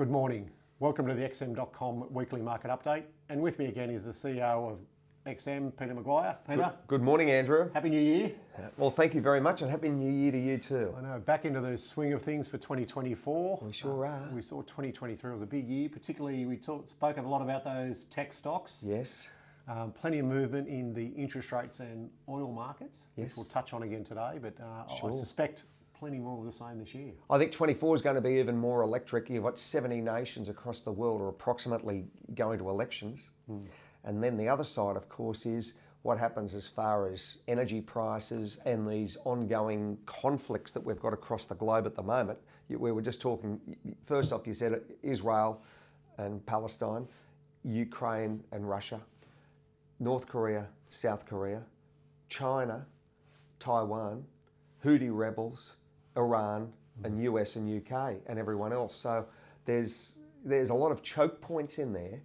Good morning. Welcome to the XM.com weekly market update. And with me again is the CEO of XM, Peter McGuire. Peter. Good morning, Andrew. Happy New Year. Well, thank you very much, and Happy New Year to you too. I know, back into the swing of things for 2024. We sure are. We saw 2023 was a big year, particularly we spoke a lot about those tech stocks. Yes. Plenty of movement in the interest rates and oil markets, Yes. which we'll touch on again today, but Sure. I suspect plenty more of the same this year. I think 24 is going to be even more electric. You've got 70 nations across the world are approximately going to elections. And then the other side, of course, is what happens as far as energy prices and these ongoing conflicts that we've got across the globe at the moment. We were just talking, first off, you said it, Israel and Palestine, Ukraine and Russia, North Korea, South Korea, China, Taiwan, Houthi rebels, Iran, and US and UK and everyone else. So there's a lot of choke points in there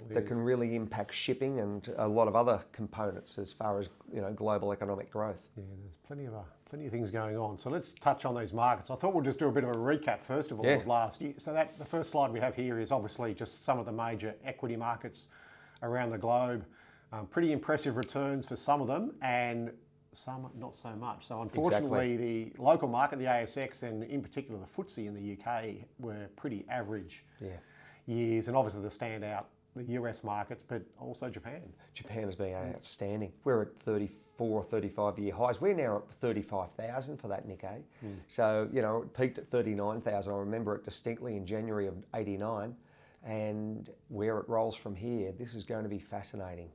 that can really impact shipping and a lot of other components as far as global economic growth. Yeah, there's plenty of things going on. So let's touch on these markets. I thought we'll just do a bit of a recap first of all of last year. So the first slide we have here is obviously just some of the major equity markets around the globe. Pretty impressive returns for some of them, and some not so much. So unfortunately, the local market, the ASX, and in particular the FTSE in the UK, were pretty average years, and obviously the standout, the US markets, but also Japan. Japan has been outstanding. We're at 34, 35-year highs. We're now at 35,000 for that Nikkei. So, it peaked at 39,000. I remember it distinctly in January of 89. And where it rolls from here, this is going to be fascinating.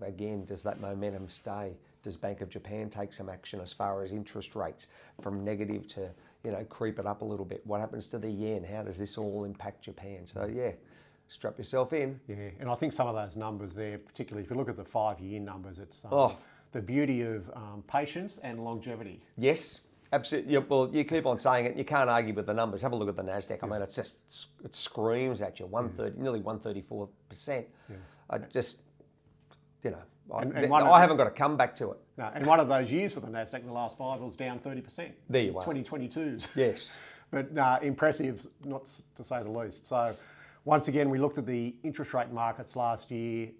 Again, does that momentum stay? Does Bank of Japan take some action as far as interest rates from negative to, creep it up a little bit? What happens to the yen? How does this all impact Japan? So strap yourself in. Yeah, and I think some of those numbers there, particularly if you look at the 5-year numbers, it's the beauty of patience and longevity. Yes. Absolutely. Well, you keep on saying it. You can't argue with the numbers. Have a look at the Nasdaq. I mean, it screams at you. Nearly 134%. I just, I haven't got a comeback to it. No, and one of those years for the Nasdaq in the last 5 was down 30%. There you are. 2022's. Yes. But impressive, not to say the least. So once again, we looked at the interest rate markets last year,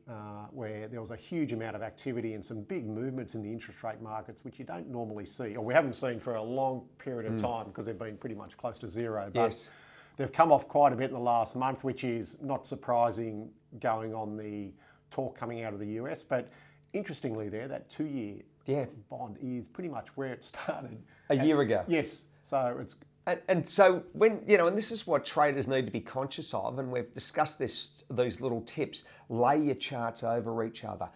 where there was a huge amount of activity and some big movements in the interest rate markets, which you don't normally see, or we haven't seen for a long period of time because they've been pretty much close to zero. But they've come off quite a bit in the last month, which is not surprising going on the talk coming out of the US. But interestingly there, that 2-year bond is pretty much where it started. A year ago. Yes. So it's... And so when, and this is what traders need to be conscious of, and we've discussed these little tips. Lay your charts over each other.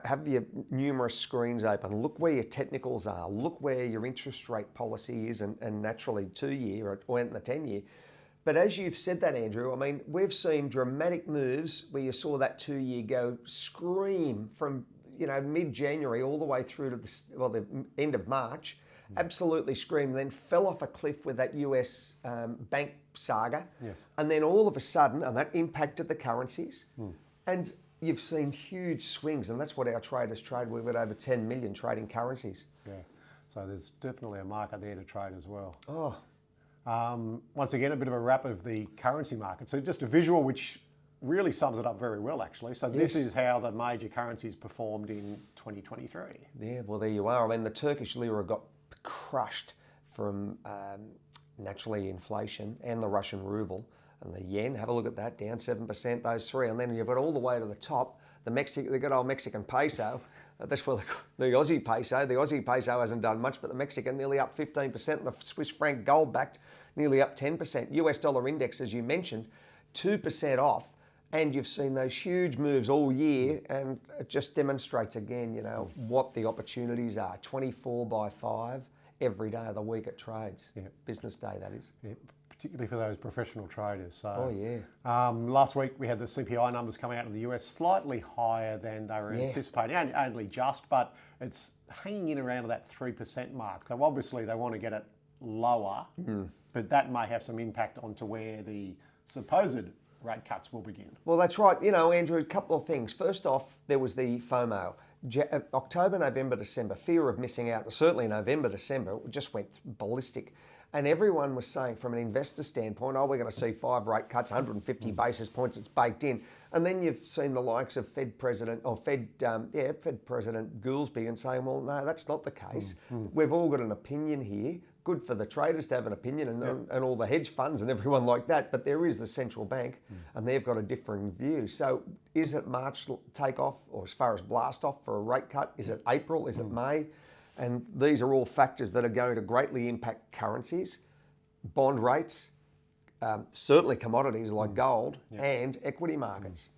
Have your numerous screens open. Look where your technicals are. Look where your interest rate policy is, and naturally 2-year or the 10-year. But as you've said that, Andrew, I mean, we've seen dramatic moves where you saw that 2-year go scream from, mid-January all the way through to the end of March. Absolutely screamed, then fell off a cliff with that US bank saga. Yes. And then all of a sudden, and that impacted the currencies. And you've seen huge swings, and that's what our traders trade. We've got over 10 million trading currencies. Yeah, so there's definitely a market there to trade as well. Oh. Once again, a bit of a wrap of the currency market. So just a visual which really sums it up very well, actually. So this is how the major currencies performed in 2023. Yeah, well, there you are. I mean, the Turkish lira got crushed from naturally inflation, and the Russian ruble and the yen. Have a look at that, down 7%, those three. And then you've got all the way to the top, the good old Mexican peso. That's where the Aussie peso hasn't done much, but the Mexican nearly up 15%, and the Swiss franc gold backed nearly up 10%. US dollar index, as you mentioned, 2% off. And you've seen those huge moves all year, and it just demonstrates again, what the opportunities are. 24/5 every day of the week it trades. Yeah. Business day, that is. Yeah, particularly for those professional traders. So, oh yeah. Last week we had the CPI numbers coming out of the US, slightly higher than they were anticipating, only just, but it's hanging in around that 3% mark. So obviously they want to get it lower, but that may have some impact onto where the supposed rate cuts will begin. Well, that's right. Andrew, a couple of things. First off, there was the FOMO. October, November, December, fear of missing out. Certainly November, December, it just went ballistic. And everyone was saying from an investor standpoint, oh, we're going to see 5 rate cuts, 150 basis points, it's baked in. And then you've seen the likes of Fed President Goolsbee and saying, well, no, that's not the case. We've all got an opinion here. Good for the traders to have an opinion and all the hedge funds and everyone like that. But there is the central bank and they've got a differing view. So is it March takeoff or as far as blast off for a rate cut? Is it April? Is it May? And these are all factors that are going to greatly impact currencies, bond rates, certainly commodities like gold and equity markets.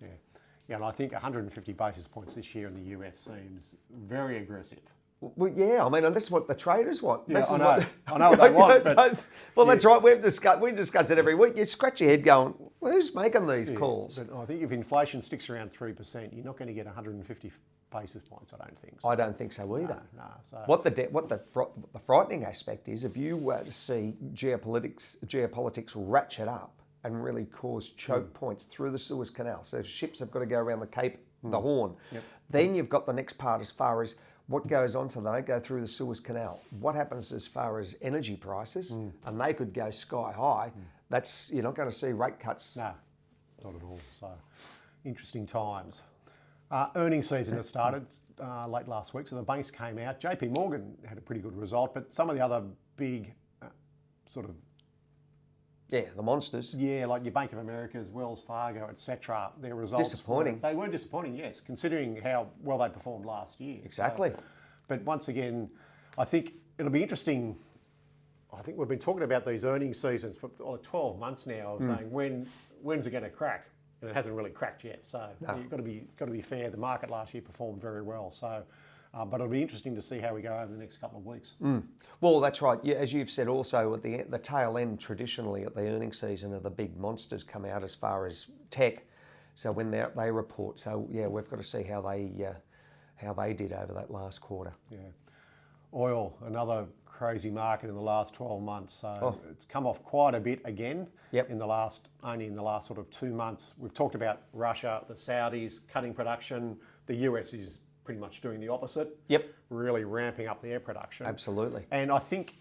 Yeah, and I think 150 basis points this year in the US seems very aggressive. Well, yeah, I mean, and that's what the traders want. Yeah, I know what they want. But well, that's right. We discuss it every week. You scratch your head going, well, who's making these calls? But I think if inflation sticks around 3%, you're not going to get 150 basis points, I don't think so. I don't think so either. No, so. What the frightening aspect is, if you were to see geopolitics ratchet up and really cause choke points through the Suez Canal, so ships have got to go around the Cape, the Horn, then you've got the next part as far as what goes on so they don't go through the Suez Canal. What happens as far as energy prices, and they could go sky high. That's, you're not going to see rate cuts. No, not at all. So, interesting times. Earnings season has started late last week, so the banks came out. JP Morgan had a pretty good result, but some of the other big sort of... Yeah, the monsters. Yeah, like your Bank of America's, Wells Fargo, etc. Their results... Disappointing. They were disappointing, yes, considering how well they performed last year. Exactly. So, but once again, I think it'll be interesting. I think we've been talking about these earnings seasons for 12 months now, of saying when's it going to crack? And it hasn't really cracked yet. So you've got to be fair. The market last year performed very well. So, but it'll be interesting to see how we go over the next couple of weeks. Well, that's right. Yeah, as you've said, also at the tail end, traditionally at the earnings season, are the big monsters come out as far as tech. So when they report, so yeah, we've got to see how they did over that last quarter. Yeah, oil, another crazy market in the last 12 months. So it's come off quite a bit again in the last sort of 2 months. We've talked about Russia, the Saudis cutting production. The US is pretty much doing the opposite. Really ramping up their production. Absolutely. And I think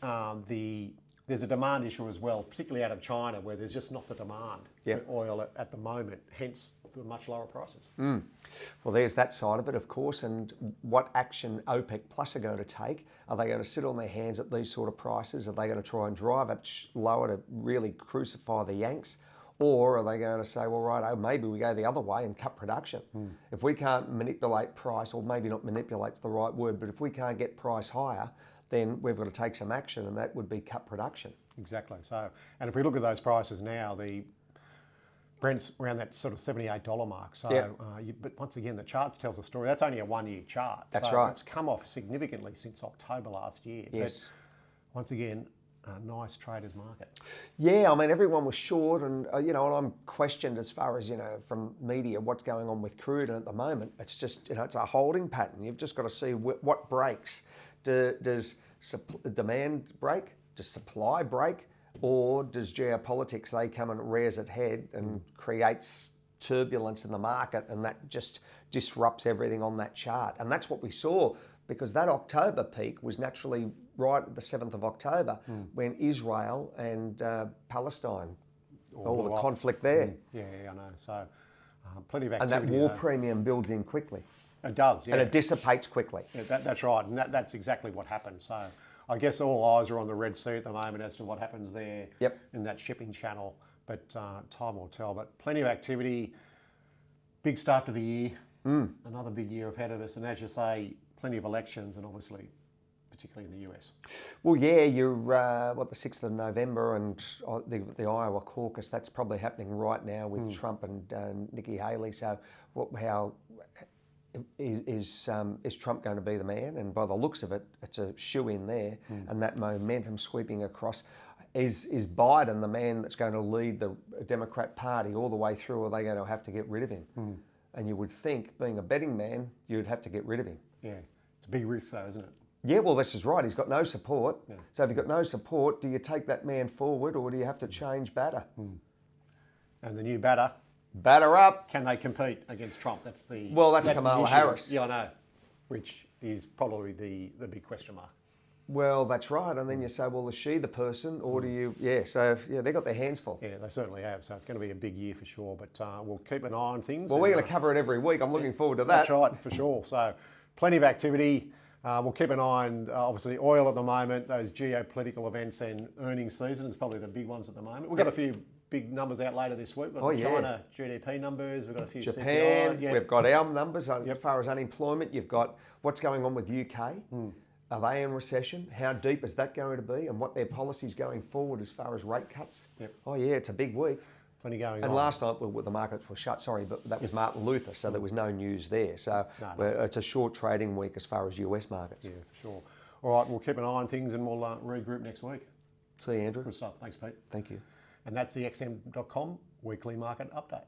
there's a demand issue as well, particularly out of China, where there's just not the demand for oil at the moment, hence the much lower prices. Well, there's that side of it, of course, and what action OPEC Plus are going to take. Are they going to sit on their hands at these sort of prices? Are they going to try and drive it lower to really crucify the Yanks? Or are they going to say, well, right, maybe we go the other way and cut production? If we can't manipulate price, or maybe not manipulate's the right word, but if we can't get price higher, then we've got to take some action, and that would be cut production. Exactly. So, and if we look at those prices now, the Brent's around that sort of $78 mark. So, but once again, the charts tells a story. That's only a 1 year chart. That's right. It's come off significantly since October last year. Yes. But once again, a nice trader's market. Yeah, I mean, everyone was short, and and I'm questioned as far as from media what's going on with crude, and at the moment it's just it's a holding pattern. You've just got to see what breaks. Does demand break? Does supply break? Or does geopolitics, they come and rears its head and creates turbulence in the market, and that just disrupts everything on that chart. And that's what we saw, because that October peak was naturally right at the 7th of October when Israel and Palestine, all the conflict there. Yeah, I know. So plenty of activity. And that war premium builds in quickly. It does, yeah. And it dissipates quickly. Yeah, that's right, and that's exactly what happened. So I guess all eyes are on the Red Sea at the moment as to what happens there in that shipping channel. But time will tell. But plenty of activity. Big start to the year. Another big year ahead of us. And as you say, plenty of elections, and obviously, particularly in the US. Well, yeah, you're, the 6th of November and the Iowa caucus, that's probably happening right now with Trump and Nikki Haley. So how is Trump going to be the man? And by the looks of it, it's a shoe-in there, and that momentum sweeping across. Is Biden the man that's going to lead the Democrat Party all the way through, or are they going to have to get rid of him? And you would think, being a betting man, you'd have to get rid of him. Yeah, it's a big risk though, isn't it? Yeah, well, this is right. He's got no support. Yeah. So if you've got no support, do you take that man forward, or do you have to change batter? And the new batter? Batter up. Can they compete against Trump? That's Kamala Harris. Yeah, I know, which is probably the big question mark. Well, that's right. And then you say, well, is she the person, or do you? Yeah. So they got their hands full. Yeah, they certainly have. So it's going to be a big year for sure. But we'll keep an eye on things. Well, we're going to cover it every week. I'm looking forward to that. That's right, for sure. So plenty of activity. We'll keep an eye on, obviously, oil at the moment, those geopolitical events and earnings season is probably the big ones at the moment. We've got a few big numbers out later this week. We've got the China GDP numbers, we've got a few Japan, CPI, we've got our numbers as far as unemployment. You've got what's going on with UK. Are they in recession? How deep is that going to be? And what their policies going forward as far as rate cuts? Yep. Oh yeah, it's a big week. Plenty going on. And last night the markets were shut, but that was Martin Luther, so there was no news there. So it's a short trading week as far as US markets. Yeah, for sure. All right, we'll keep an eye on things and we'll regroup next week. See you, Andrew. Good stuff. Thanks, Pete. Thank you. And that's the xm.com weekly market update.